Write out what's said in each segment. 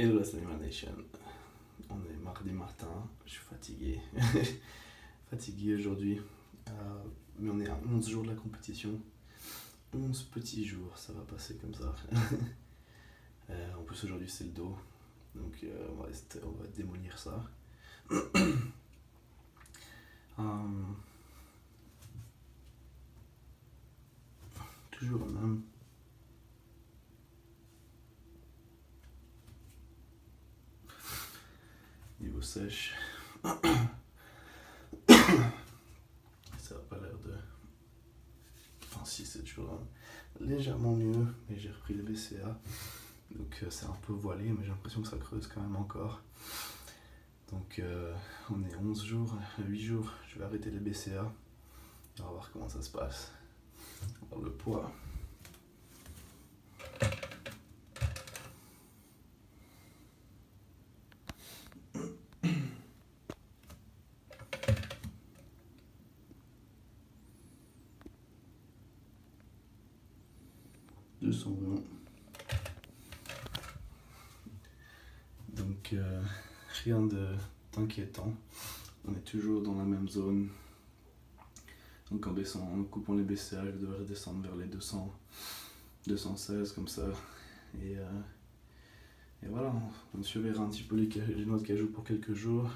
Hello la Slammer Nation, on est mardi matin, je suis fatigué, fatigué aujourd'hui, mais on est à 11 jours de la compétition, 11 petits jours, ça va passer comme ça. En plus aujourd'hui c'est le dos, donc on va démolir ça. Toujours le même. Niveau sèche, ça n'a pas l'air de... Enfin si, c'est toujours légèrement mieux, mais j'ai repris les BCA, donc c'est un peu voilé, mais j'ai l'impression que ça creuse quand même encore. Donc on est 11 jours, 8 jours, je vais arrêter les BCA, et on va voir comment ça se passe. On va voir le poids. Donc rien d'inquiétant, on est toujours dans la même zone. Donc en coupant les BCA, je devrais descendre vers les 200, 216 comme ça. Et voilà, on surveillera un petit peu les noix de cajou pour quelques jours,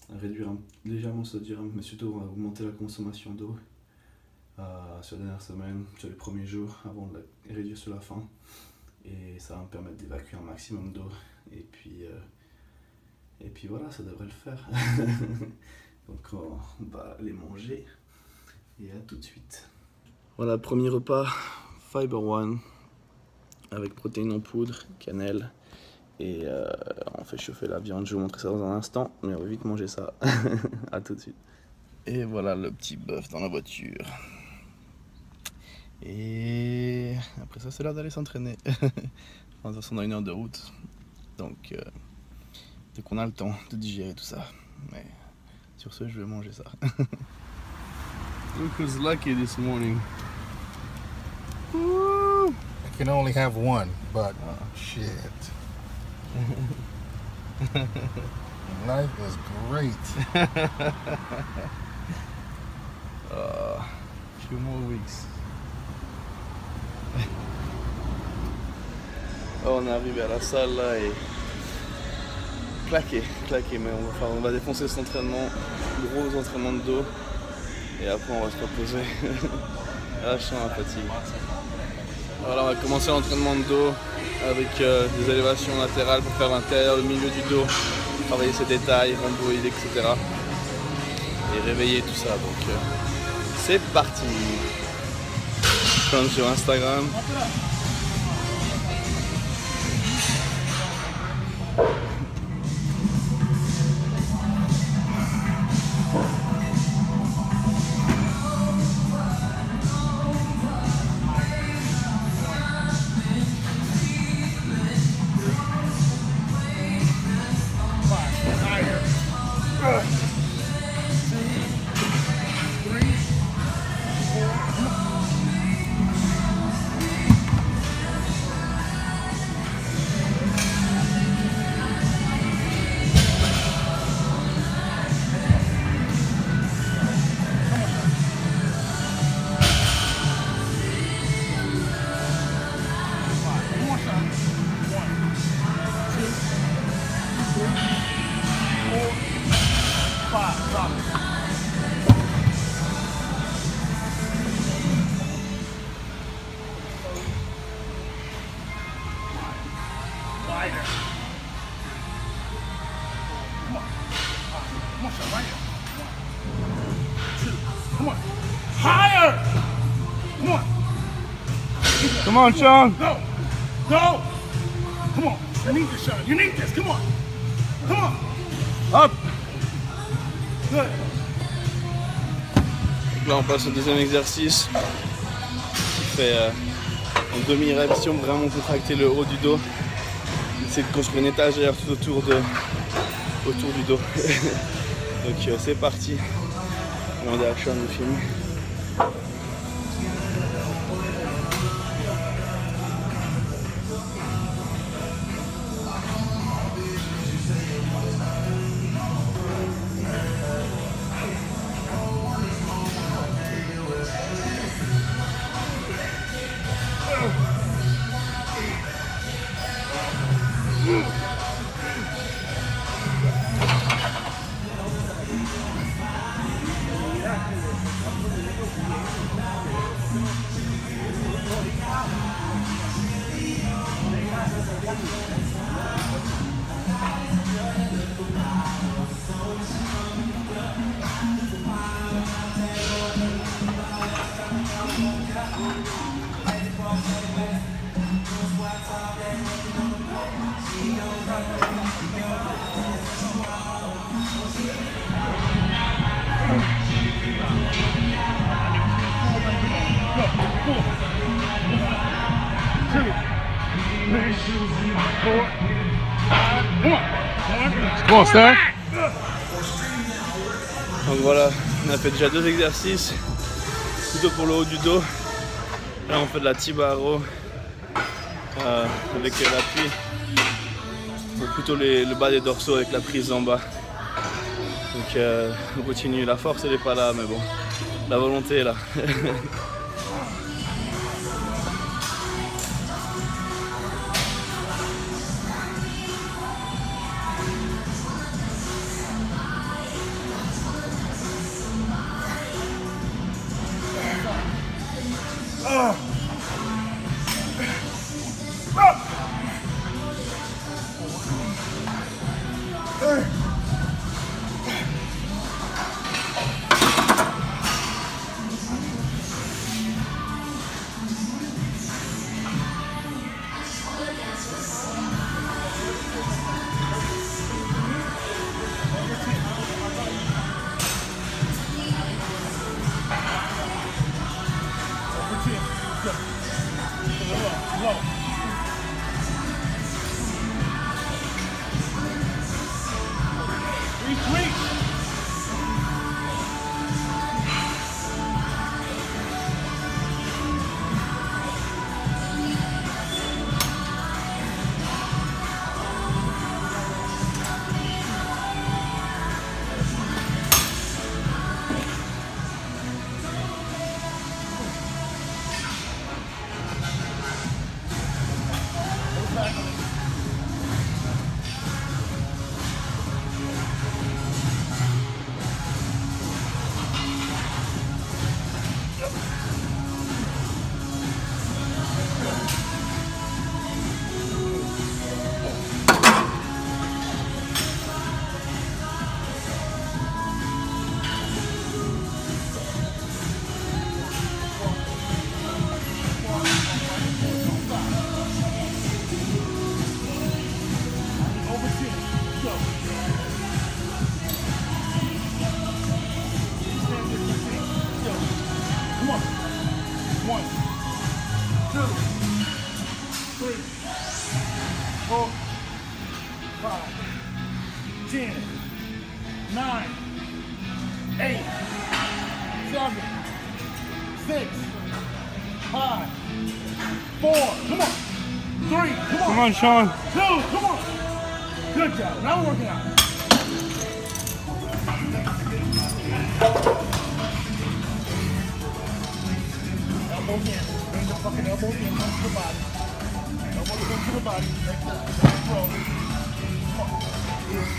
réduire légèrement le sodium, mais surtout on va augmenter la consommation d'eau sur les dernières semaines, sur les premiers jours, avant de la réduire sur la fin. Et ça va me permettre d'évacuer un maximum d'eau. Et puis voilà, ça devrait le faire. Donc on va aller manger. Et à tout de suite. Voilà, premier repas, Fiber One, avec protéines en poudre, cannelle. Et on fait chauffer la viande, je vais vous montrer ça dans un instant, mais on va vite manger ça. À tout de suite. Et voilà le petit bœuf dans la voiture. Et après ça, c'est l'heure d'aller s'entraîner. De toute façon, on a 1 heure de route. Donc on a le temps de digérer tout ça. Mais sur ce, je vais manger ça. Look who's lucky this morning. Woo! I can only have one, but shit. Life is great. Few more weeks. Oh, on est arrivé à la salle là et claqué, mais on va défoncer cet entraînement, gros entraînement de dos. Et après on va se reposer. Là je sens la fatigue. Voilà, on va commencer l'entraînement de dos avec des élévations latérales pour faire l'intérieur, le milieu du dos, travailler ses détails, rhomboïdes, etc. Et réveiller tout ça. Donc c'est parti. Comme sur Instagram. Higher! Come on! Come on, Sean! Go! Go! Come on! You need this, Sean. You need this. Come on! Come on! Hop! Good. Donc là on passe au deuxième exercice qui fait en demi-répétition vraiment contracter le haut du dos. Essayer de construire une étagère tout autour du dos. Donc c'est parti. On est à Sean de filmer. Bon, Star. Donc voilà, on a fait déjà 2 exercices, plutôt pour le haut du dos. Là on fait de la T-bar avec l'appui, donc plutôt le bas des dorsaux avec la prise en bas. Donc on continue, la force elle n'est pas là, mais bon, la volonté est là. Come on, Sean. 2, come on. Good job. Now we're working out. Elbows in. Bring the fucking elbows in. Come to the body. Elbows come to the body. Like that. Come on.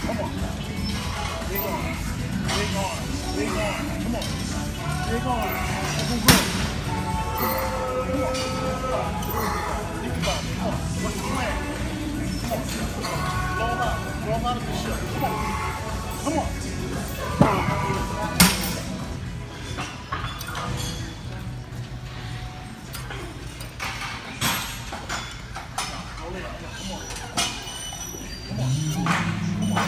Come on. Big arms. Big arms. Big arms. Come on. Big arms. Come on. Come on. Think about it. Come on. What's the plan? Come on. Blow them out. Blow them out of the ship. Come on. Come on. Roll it up. Come on. Come on. Come on. Come on.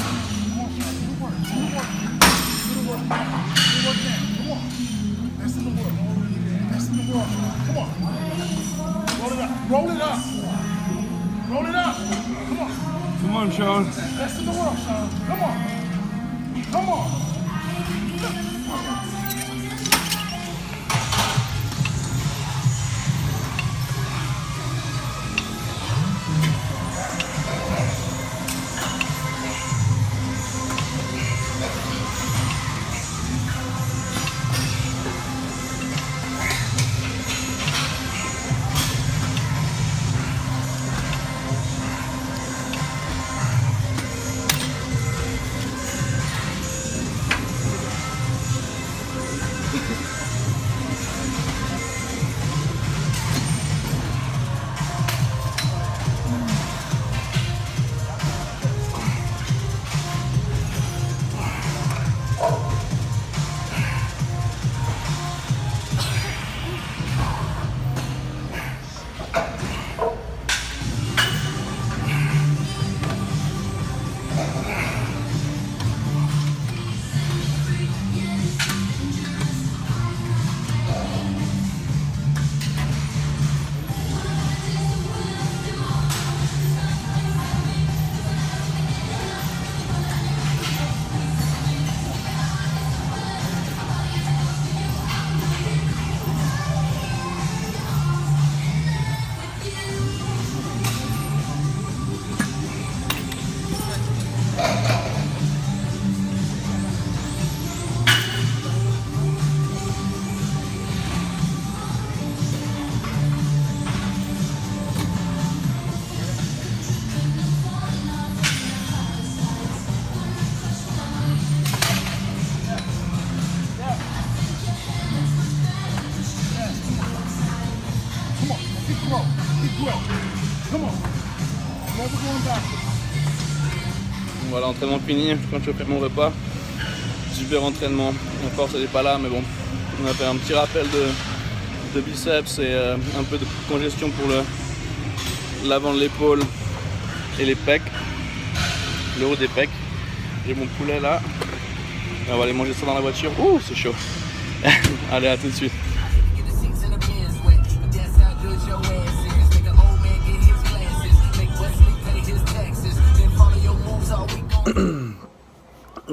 Do the work. Do the work. Do the work now. Do the work now. Come on. Best in the world. Best in the world. Come on. Roll it up. Roll it up. Roll it up. Come on. Come on, Sean. Best in the world, Sean. Come on. Come on. 12. Come on. Never going backwards. Voilà, entraînement fini, quand je fais mon repas. Super entraînement, la force elle n'est pas là, mais bon, on a fait un petit rappel de biceps et un peu de congestion pour l'avant de l'épaule et les pecs, le haut des pecs. J'ai mon poulet là, et on va aller manger ça dans la voiture. Ouh, c'est chaud. Allez, à tout de suite.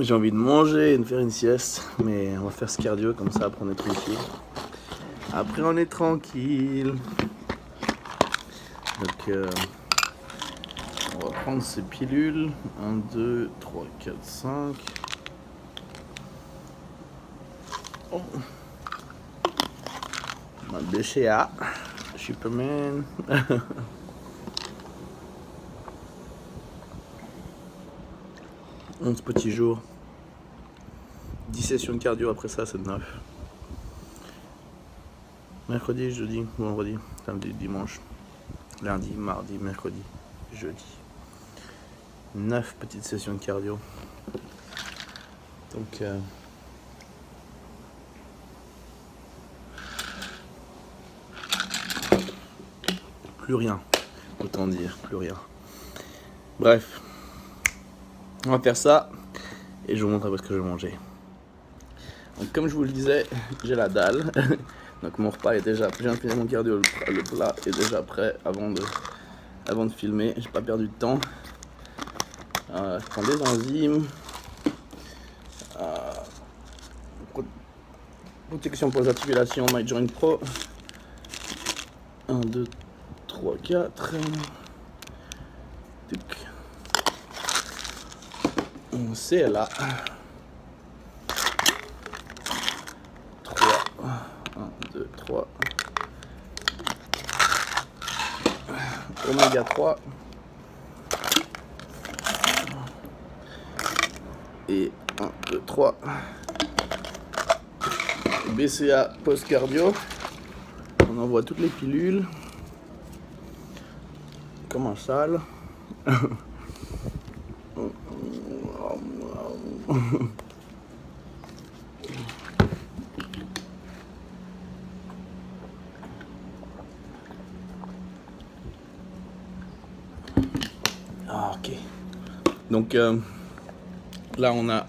J'ai envie de manger et de faire une sieste, mais on va faire ce cardio comme ça, après on est tranquille. Après on est tranquille. Donc on va prendre ces pilules. 1, 2, 3, 4, 5. Oh. On a le BCA, Superman. 11 petits jours, 10 sessions de cardio, après ça c'est 9. Mercredi, jeudi, vendredi, samedi, dimanche, lundi, mardi, mercredi, jeudi. 9 petites sessions de cardio. Donc plus rien, autant dire, plus rien. Bref. On va faire ça et je vous montre ce que je vais manger. Donc comme je vous le disais, j'ai la dalle. Donc mon repas est déjà prêt. Je viens de finir mon cardio, le plat est déjà prêt avant de filmer. J'ai pas perdu de temps. Je prends des enzymes. Protection pour les articulations My Joint Pro. 1, 2, 3, 4. C'est là. 3. 1, 2, 3. Oméga 3. Et 1, 2, 3. BCA post-cardio. On envoie toutes les pilules. Comme un sale. Ok. Donc là on a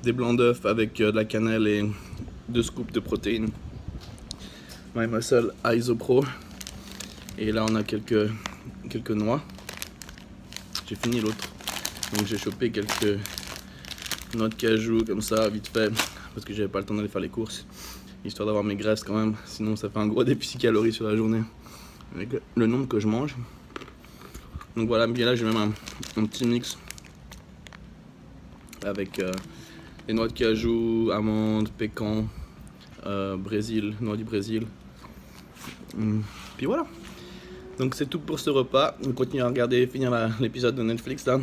des blancs d'œufs avec de la cannelle et 2 scoops de protéines. My Muscle Isopro. Et là on a quelques noix. J'ai fini l'autre. Donc j'ai chopé quelques noix de cajou comme ça vite fait parce que j'avais pas le temps d'aller faire les courses, histoire d'avoir mes graisses quand même, sinon ça fait un gros déficit calories sur la journée avec le nombre que je mange. Donc voilà, bien là j'ai même un petit mix avec les noix de cajou, amandes, pécan, Brésil, noix du Brésil. Puis voilà. Donc c'est tout pour ce repas. On continue à regarder, finir l'épisode de Netflix là,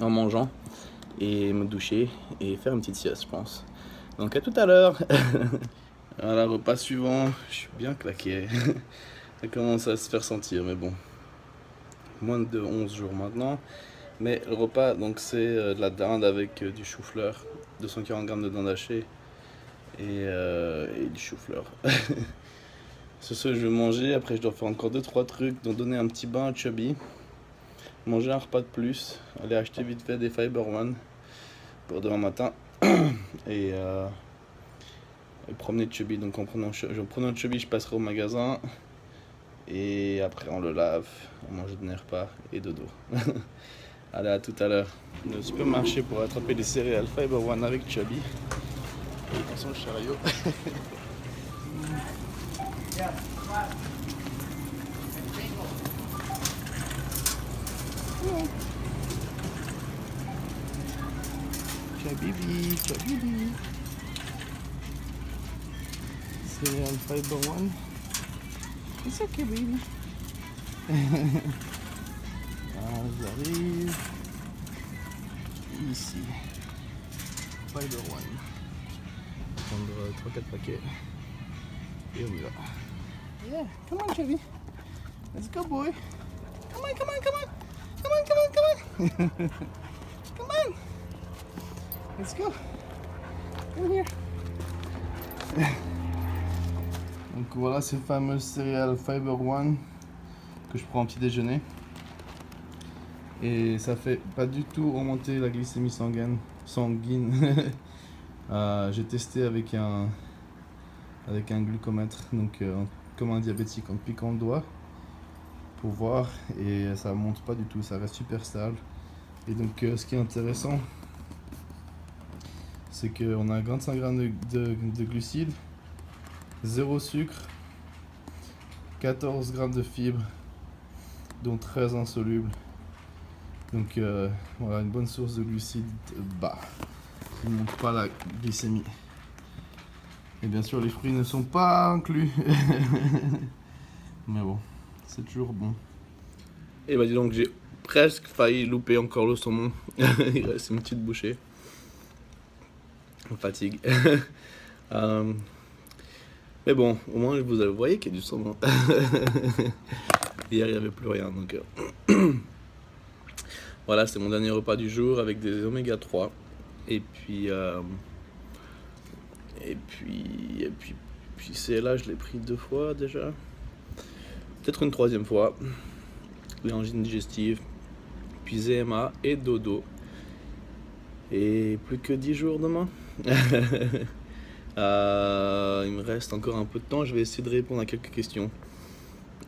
en mangeant et me doucher et faire une petite sieste je pense. Donc à tout à l'heure. Voilà, repas suivant, je suis bien claqué. Ça commence à se faire sentir, mais bon. Moins de 11 jours maintenant. Mais le repas, donc c'est de la dinde avec du chou-fleur, 240 g de dinde hachée et du chou-fleur. C'est ce que je vais manger. Après je dois faire encore 2-3 trucs, donc donner un petit bain à Chubby, manger un repas de plus, aller acheter vite fait des Fiber One pour demain matin et promener Chubby. Donc en prenant Chubby, je passerai au magasin et après on le lave, on mange des repas et dodo. Allez, à tout à l'heure. Le supermarché pour attraper des céréales Fiber One avec Chubby. Et attention le chariot. Chabibi, Chabibi. Céréales Fiber One. It's okay, baby. Ah, j'arrive ici. Fiber One. Prendre 3-4 paquets. Et on y va. Yeah, come on, Chubby. Let's go, boy. Come on, come on, come on. Come on, come on, come on. Come on. Let's go. Come here. Donc voilà ces fameuses céréales Fiber One que je prends en petit déjeuner. Et ça fait pas du tout augmenter la glycémie sanguine. J'ai testé avec un glucomètre, donc comme un diabétique en piquant le doigt pour voir, et ça monte pas du tout, ça reste super stable. Et donc ce qui est intéressant, c'est qu'on a 25 grammes de glucides, 0 sucre, 14 grammes de fibres, dont 13 insolubles. Donc voilà, une bonne source de glucides bas, qui ne monte pas la glycémie. Et bien sûr, les fruits ne sont pas inclus. Mais bon, c'est toujours bon. Et bah dis donc, j'ai presque failli louper encore le saumon. Il reste une petite bouchée. Fatigue. Mais bon, au moins vous voyez qu'il y a du saumon. Hier il n'y avait plus rien, donc voilà, c'est mon dernier repas du jour avec des oméga 3. Et puis c'est là, je l'ai pris 2 fois déjà. Peut-être une 3e fois. Les angines digestives, puis ZMA et dodo. Et plus que 10 jours demain. Il me reste encore un peu de temps, je vais essayer de répondre à quelques questions.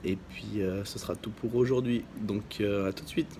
Et puis ce sera tout pour aujourd'hui. Donc à tout de suite.